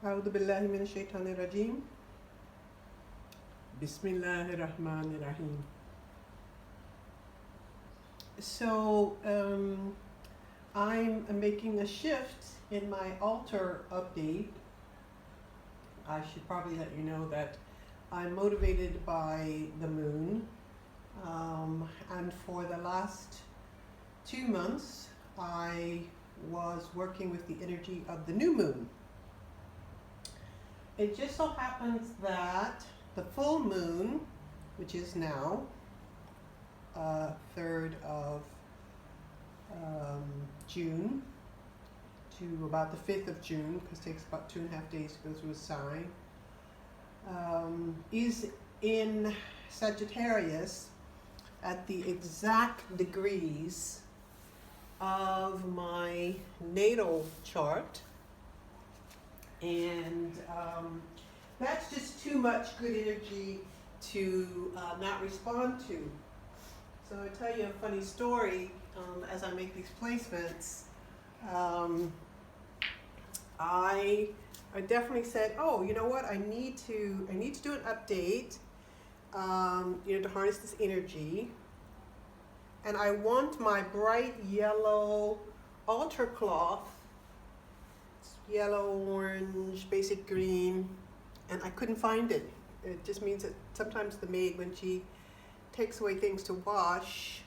أعوذ بالله من الشيطان الرجيم. بسم الله الرحمن الرحيم. So I'm making a shift in my altar update. I should probably let you know that I'm motivated by the moon, and for the last 2 months I was working with the energy of the new moon. It just so happens that the full moon, which is now 3rd of June to about the 5th of June, because it takes about 2.5 days to go through a sign, is in Sagittarius at the exact degrees of my natal chart. And that's just too much good energy to not respond to. So I'll tell you a funny story as I make these placements. I definitely said, oh, you know what? I need to do an update, to harness this energy. And I want my bright yellow altar cloth, yellow, orange, basic green, and I couldn't find it. It just means that sometimes the maid, when she takes away things to wash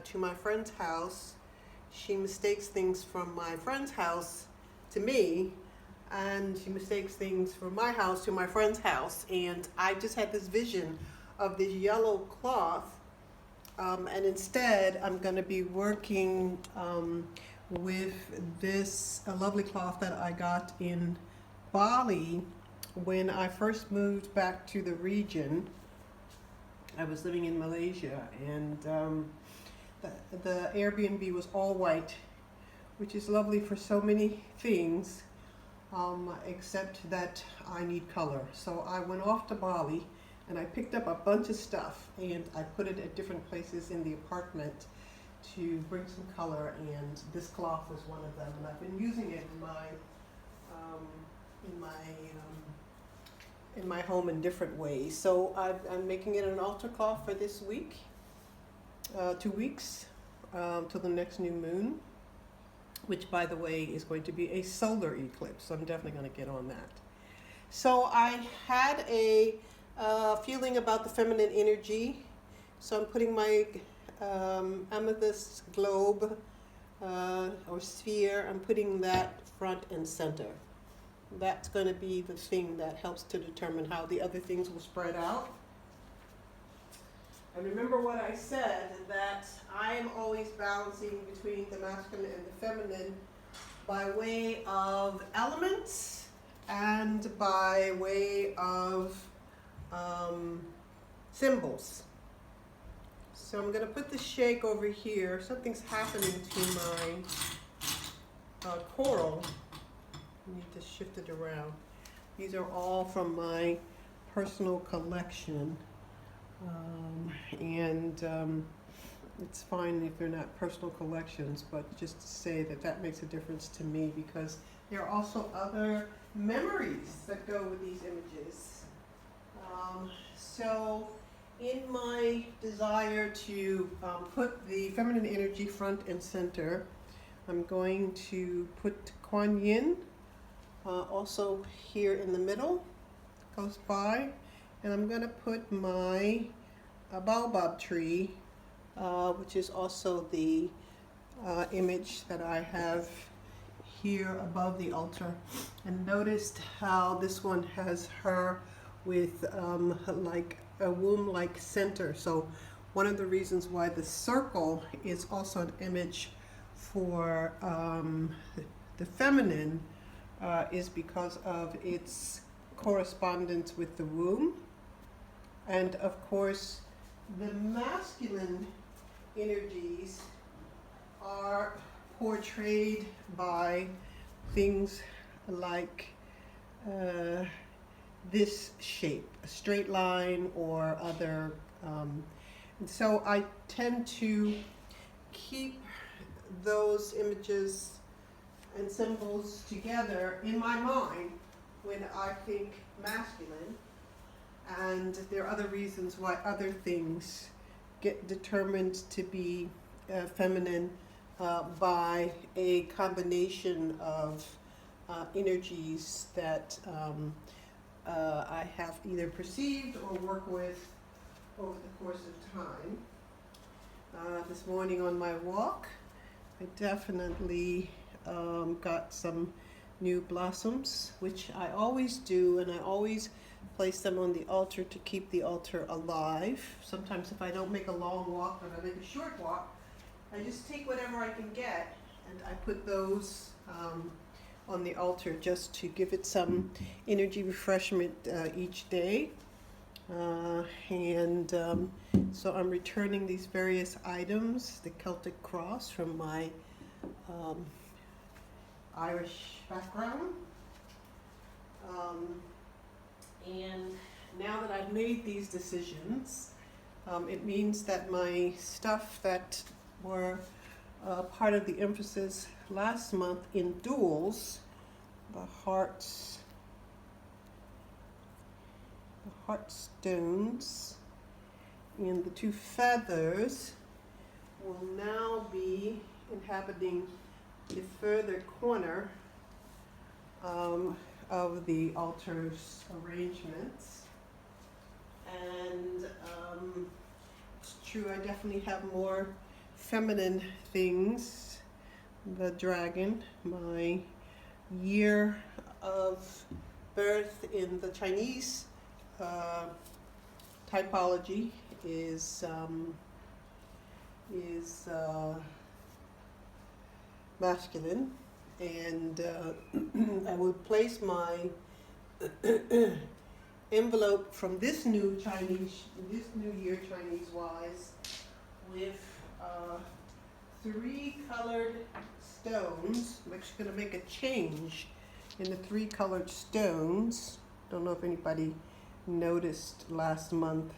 to my friend's house, she mistakes things from my friend's house to me, and she mistakes things from my house to my friend's house. And I just had this vision of this yellow cloth, and instead I'm going to be working with this lovely cloth that I got in Bali when I first moved back to the region. I was living in Malaysia, and the Airbnb was all white, which is lovely for so many things, except that I need color. So I went off to Bali and I picked up a bunch of stuff and I put it at different places in the apartment to bring some color, and this cloth was one of them, and I've been using it in my home in different ways. So I'm making it an altar cloth for this week, 2 weeks till the next new moon, which, by the way, is going to be a solar eclipse. So I'm definitely going to get on that. So I had a feeling about the feminine energy, so I'm putting my amethyst globe or sphere, I'm putting that front and center. That's going to be the thing that helps to determine how the other things will spread out. And remember what I said, that I am always balancing between the masculine and the feminine by way of elements and by way of symbols. So I'm going to put the shake over here. Something's happening to my coral. I need to shift it around. These are all from my personal collection. It's fine if they're not personal collections, but just to say that that makes a difference to me, because there are also other memories that go with these images. So in my desire to put the feminine energy front and center, I'm going to put Kuan Yin also here in the middle, close by, and I'm going to put my baobab tree, which is also the image that I have here above the altar. And noticed how this one has her with like a womb-like center. So one of the reasons why the circle is also an image for the feminine is because of its correspondence with the womb. And of course, the masculine energies are portrayed by things like this shape, a straight line or other. And so I tend to keep those images and symbols together in my mind when I think masculine, and there are other reasons why other things get determined to be feminine by a combination of energies that I have either perceived or work with over the course of time. This morning on my walk, I definitely got some new blossoms, which I always do, and I always place them on the altar to keep the altar alive. Sometimes if I don't make a long walk, but I make a short walk, I just take whatever I can get and I put those on the altar just to give it some energy refreshment each day. So I'm returning these various items, the Celtic cross from my Irish background. And now that I've made these decisions, it means that my stuff that were part of the emphasis last month in duals, the heart stones and the two feathers, will now be inhabiting the further corner of the altar's arrangements. And it's true, I definitely have more feminine things. The dragon, my year of birth in the Chinese typology is masculine, and I would place my envelope from this new year Chinese wise with 3 colored stones. I'm actually going to make a change in the 3 colored stones. Don't know if anybody noticed last month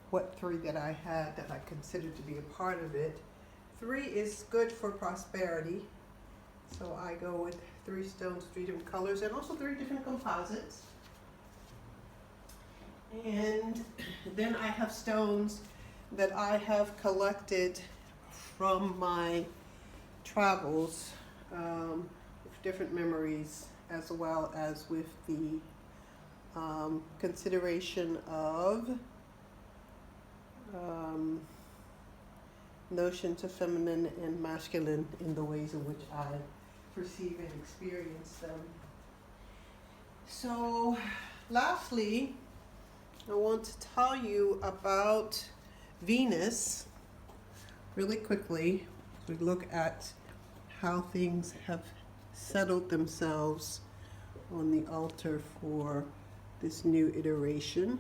what 3 that I had that I considered to be a part of it. 3 is good for prosperity, so I go with 3 stones, 3 different colors, and also 3 different composites. And then I have stones that I have collected from my travels, with different memories, as well as with the consideration of notions of feminine and masculine in the ways in which I perceive and experience them. So, lastly, I want to tell you about Venus really quickly. We look at how things have settled themselves on the altar for this new iteration.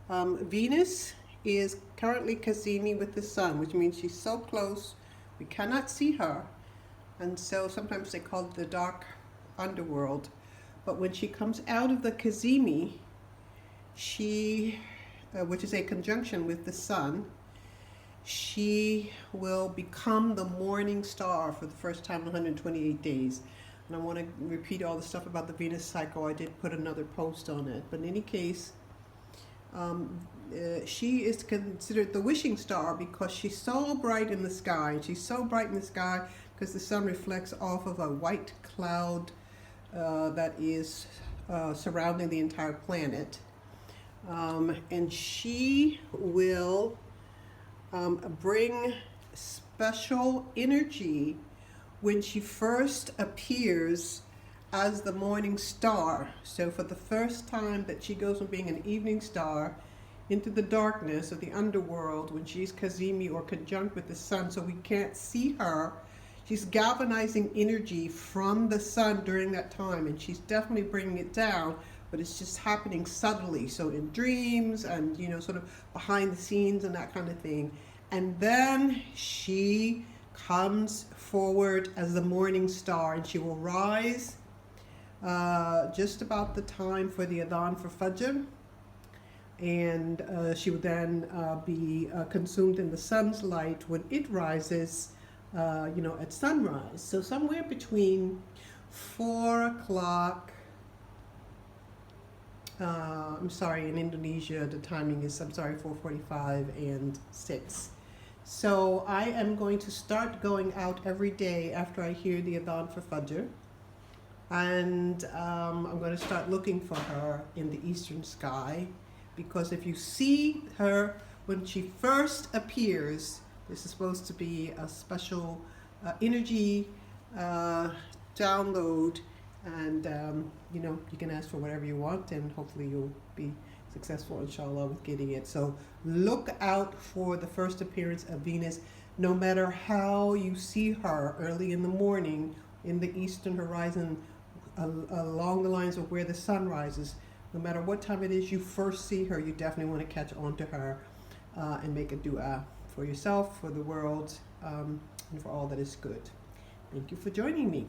Venus is currently cazimi with the sun, which means she's so close we cannot see her, and so sometimes they call it the dark underworld. But when she comes out of the cazimi, she, which is a conjunction with the sun, she will become the morning star for the first time in 128 days. And I want to repeat all the stuff about the Venus cycle. I did put another post on it. But in any case, she is considered the wishing star because she's so bright in the sky. And she's so bright in the sky because the sun reflects off of a white cloud that is surrounding the entire planet. And she will bring special energy when she first appears as the morning star. So for the first time that she goes from being an evening star into the darkness of the underworld, when she's cazimi or conjunct with the sun, so we can't see her, she's galvanizing energy from the sun during that time, and she's definitely bringing it down, but it's just happening subtly. So in dreams and, sort of behind the scenes and that kind of thing. And then she comes forward as the morning star, and she will rise just about the time for the Adhan for Fajr, and she will then be consumed in the sun's light when it rises, at sunrise. So somewhere between 4 o'clock I'm sorry, in Indonesia, the timing is, I'm sorry, 4:45 and 6. So I am going to start going out every day after I hear the Adhan for Fajr. And I'm going to start looking for her in the eastern sky, because if you see her when she first appears, this is supposed to be a special energy download, and you can ask for whatever you want, and hopefully you'll be successful, inshallah, with getting it. So look out for the first appearance of Venus, no matter how you see her early in the morning in the eastern horizon, along the lines of where the sun rises. No matter what time it is you first see her, you definitely want to catch on to her and make a dua for yourself, for the world, and for all that is good. Thank you for joining me.